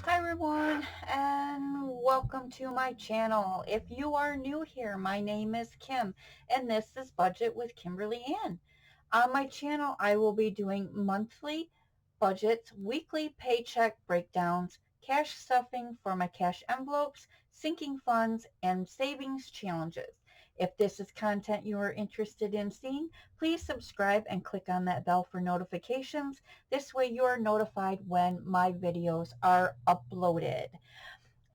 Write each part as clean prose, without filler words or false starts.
Hi everyone, and welcome to my channel. If you are new here, my name is Kim and this is Budget with Kimberly Ann. On my channel I will be doing monthly budgets, weekly paycheck breakdowns, cash stuffing for my cash envelopes, sinking funds, and savings challenges. If this is content you are interested in seeing, please subscribe and click on that bell for notifications. This way you are notified when my videos are uploaded.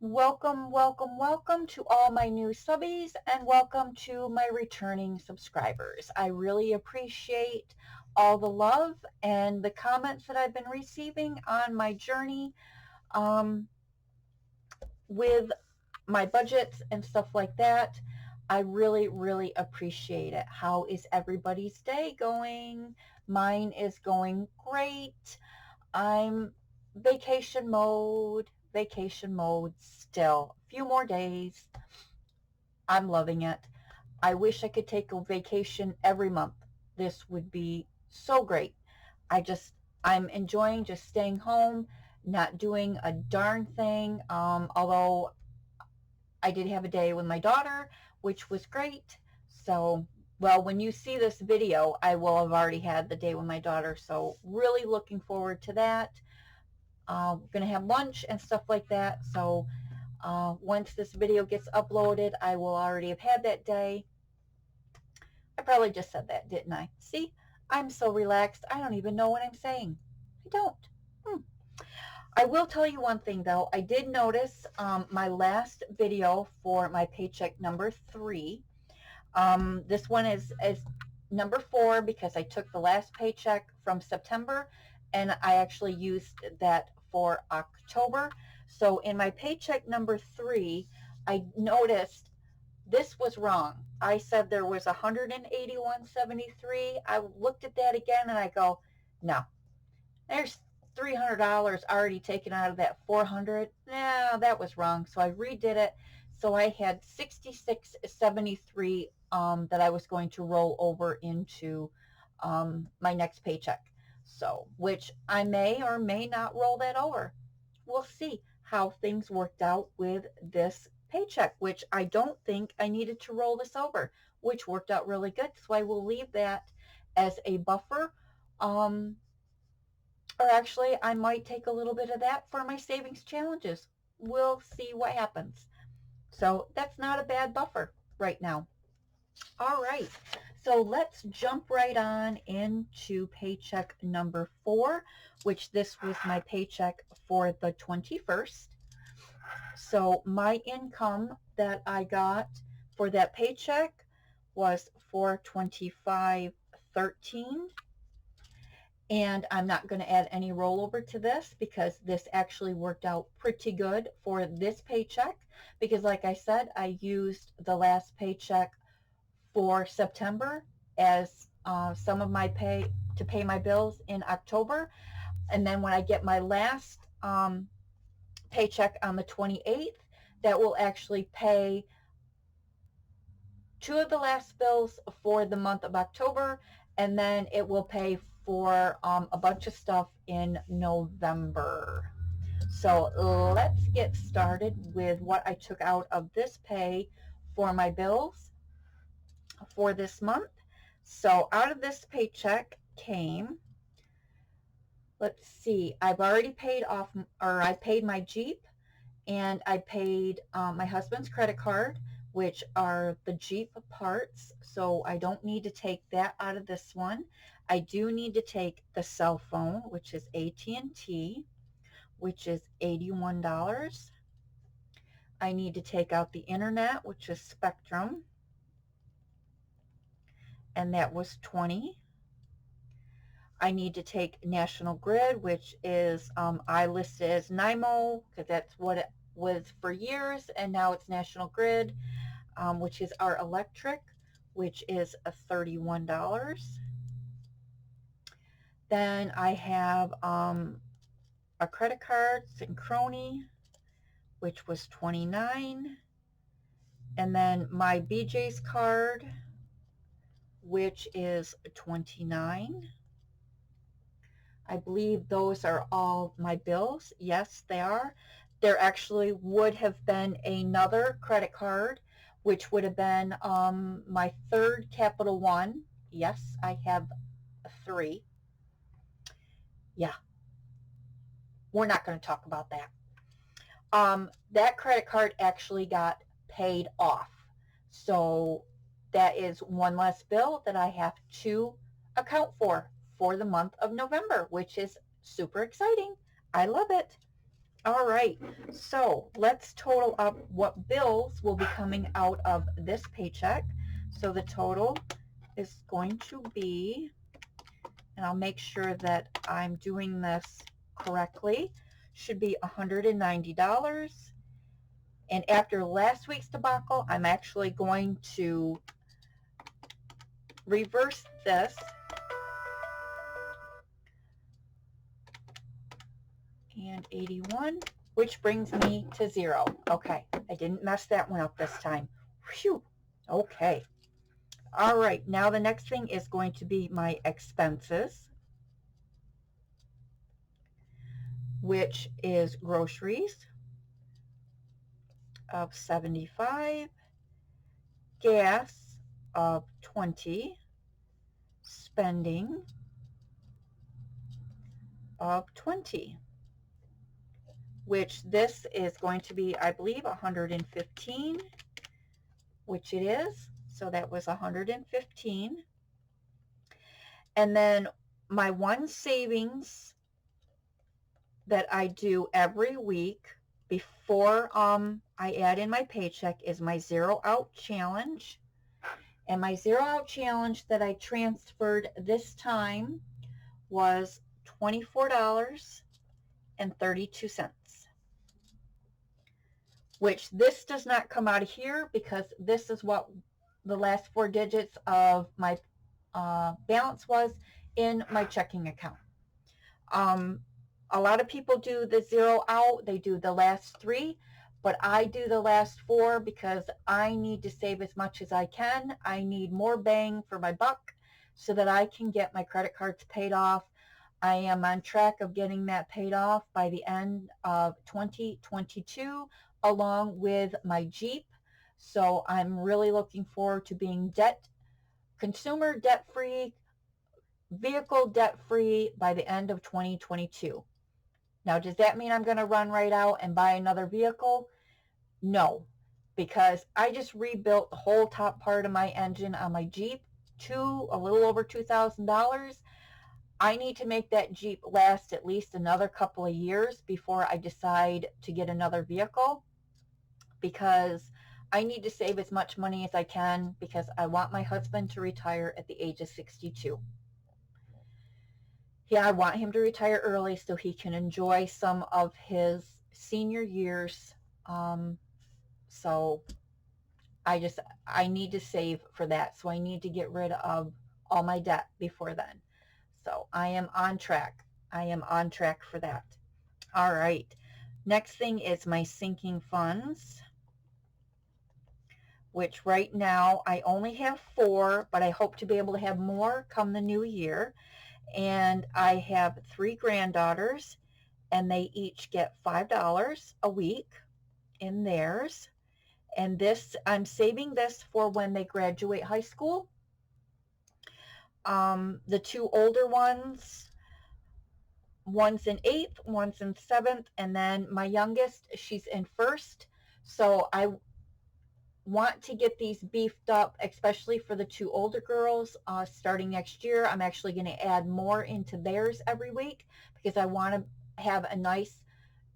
Welcome, welcome, welcome to all my new subbies and welcome to my returning subscribers. I really appreciate all the love and the comments that I've been receiving on my journey with my budgets and stuff like that. I really, really appreciate it. How is everybody's day going? Mine is going great. I'm vacation mode still. A few more days. I'm loving it. I wish I could take a vacation every month. This would be so great. I'm enjoying just staying home, not doing a darn thing. Although I did have a day with my daughter, which was great. So, well, when you see this video, I will have already had the day with my daughter. So really looking forward to that. We're going to have lunch and stuff like that. So once this video gets uploaded, I will already have had that day. I probably just said that, didn't I? See, I'm so relaxed. I don't even know what I'm saying. I don't. I will tell you one thing, though. I did notice my last video for my paycheck number 3. This one is number 4 because I took the last paycheck from September and I actually used that for October. So in my paycheck number 3, I noticed this was wrong. I said there was $181.73. I looked at that again and I go, no, there's $300 already taken out of that 400. No, that was wrong. So I redid it. So I had $66.73 that I was going to roll over into my next paycheck. So, which I may or may not roll that over. We'll see how things worked out with this paycheck, which I don't think I needed to roll this over, which worked out really good. So I will leave that as a buffer. Or actually, I might take a little bit of that for my savings challenges. We'll see what happens. So that's not a bad buffer right now. All right, so let's jump right on into paycheck number 4, which this was my paycheck for the 21st. So my income that I got for that paycheck was $425.13. And I'm not going to add any rollover to this because this actually worked out pretty good for this paycheck because like I said, I used the last paycheck for September as some of my pay to pay my bills in October. And then when I get my last paycheck on the 28th, that will actually pay 2 of the last bills for the month of October, and then it will pay for a bunch of stuff in November. So let's get started with what I took out of this pay for my bills for this month. So out of this paycheck came, let's see, I've already paid off, or I paid my Jeep, and I paid my husband's credit card, which are the Jeep parts, so I don't need to take that out of this one. I do need to take the cell phone, which is AT&T, which is $81. I need to take out the internet, which is Spectrum, and that was $20. I need to take National Grid, which is I listed as NIMO because that's what it was for years, and now it's National Grid, which is our electric, which is $31. Then I have a credit card, Synchrony, which was $29. And then my BJ's card, which is $29. I believe those are all my bills. Yes, they are. There actually would have been another credit card, which would have been my third Capital One. Yes, I have three. Yeah, we're not going to talk about that. That credit card actually got paid off. So that is one less bill that I have to account for the month of November, which is super exciting. I love it. All right, so let's total up what bills will be coming out of this paycheck. So the total is going to be, and I'll make sure that I'm doing this correctly, should be $190. And after last week's debacle, I'm actually going to reverse this and 81, which brings me to 0. Okay, I didn't mess that one up this time. Phew. Okay. All right, now the next thing is going to be my expenses, which is groceries of 75, gas of 20, spending of 20, which this is going to be, I believe, 115, which it is. So that was 115. And then my one savings that I do every week before I add in my paycheck is my zero out challenge. And my zero out challenge that I transferred this time was $24.32, which this does not come out of here because this is what the last 4 digits of my balance was in my checking account. A lot of people do the zero out, they do the last 3, but I do the last 4 because I need to save as much as I can. I need more bang for my buck so that I can get my credit cards paid off. I am on track of getting that paid off by the end of 2022 along with my Jeep. So I'm really looking forward to being consumer debt-free, vehicle debt-free by the end of 2022. Now, does that mean I'm going to run right out and buy another vehicle? No, because I just rebuilt the whole top part of my engine on my Jeep to a little over $2,000. I need to make that Jeep last at least another couple of years before I decide to get another vehicle, because I need to save as much money as I can because I want my husband to retire at the age of 62. Yeah, I want him to retire early so he can enjoy some of his senior years. So I need to save for that. So I need to get rid of all my debt before then. So I am on track. I am on track for that. All right. Next thing is my sinking funds, which right now I only have 4, but I hope to be able to have more come the new year. And I have 3 granddaughters, and they each get $5 a week in theirs. And this, I'm saving this for when they graduate high school. The 2 older ones, one's in 8th, one's in 7th, and then my youngest, she's in 1st. So I want to get these beefed up, especially for the 2 older girls. Starting next year, I'm actually going to add more into theirs every week because I want to have a nice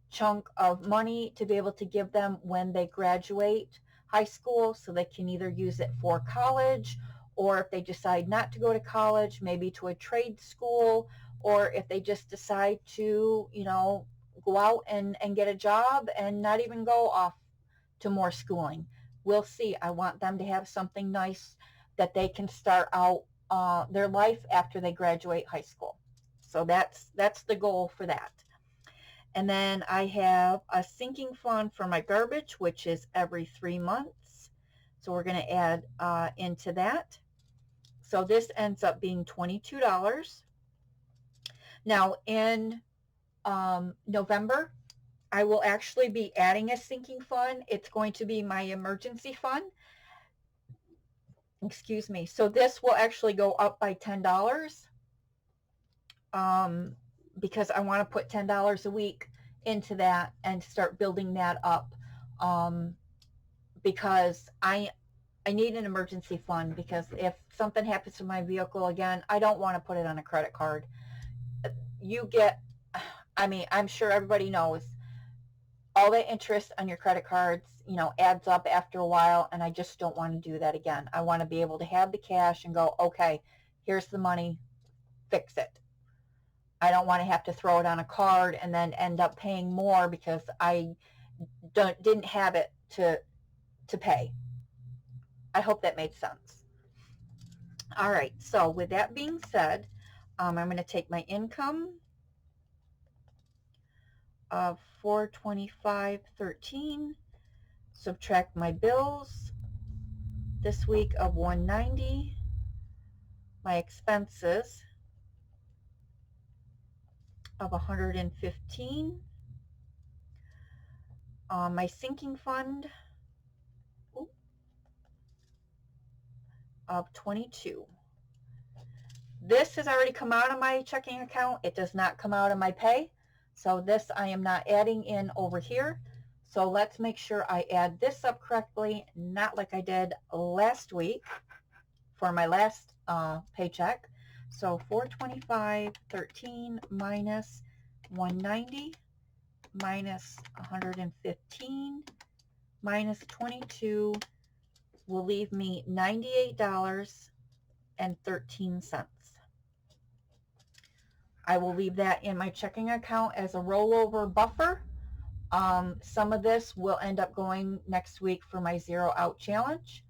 chunk of money to be able to give them when they graduate high school, so they can either use it for college, or if they decide not to go to college, maybe to a trade school, or if they just decide to, go out and get a job and not even go off to more schooling. We'll see. I want them to have something nice that they can start out their life after they graduate high school. So that's the goal for that. And then I have a sinking fund for my garbage, which is every 3 months. So we're going to add into that. So this ends up being $22. Now in November, I will actually be adding a sinking fund. It's going to be my emergency fund. Excuse me. So this will actually go up by $10 because I want to put $10 a week into that and start building that up because I need an emergency fund because if something happens to my vehicle again, I don't want to put it on a credit card. You get, I mean, I'm sure everybody knows all the interest on your credit cards, adds up after a while, and I just don't want to do that again. I want to be able to have the cash and go, okay, here's the money, fix it. I don't want to have to throw it on a card and then end up paying more because I didn't have it to pay. I hope that made sense. All right, so with that being said, I'm going to take my income of $425.13, subtract my bills this week of $190, my expenses of $115, my sinking fund of $22. This has already come out of my checking account. It does not come out of my pay. So this I am not adding in over here. So let's make sure I add this up correctly, not like I did last week for my last paycheck. So 425.13 minus 190 minus 115 minus 22 will leave me $98.13. I will leave that in my checking account as a rollover buffer. Some of this will end up going next week for my zero out challenge.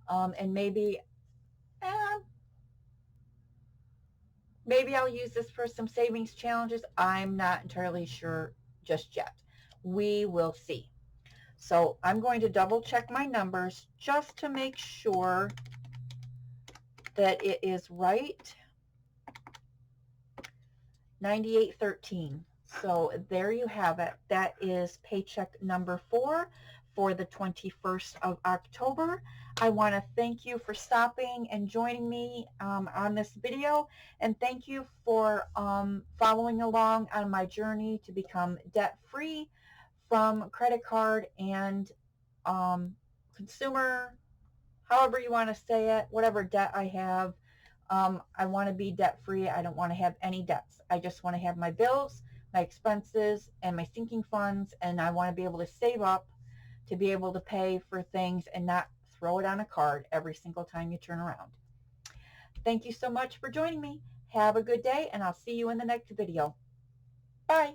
And maybe I'll use this for some savings challenges. I'm not entirely sure just yet. We will see. So I'm going to double check my numbers just to make sure that it is right. 98.13. So there you have it. That is paycheck number 4 for the 21st of October. I want to thank you for stopping and joining me on this video, and thank you for following along on my journey to become debt-free from credit card and consumer, however you want to say it, whatever debt I have. I want to be debt-free. I don't want to have any debts. I just want to have my bills, my expenses, and my sinking funds, and I want to be able to save up to be able to pay for things and not throw it on a card every single time you turn around. Thank you so much for joining me. Have a good day, and I'll see you in the next video. Bye.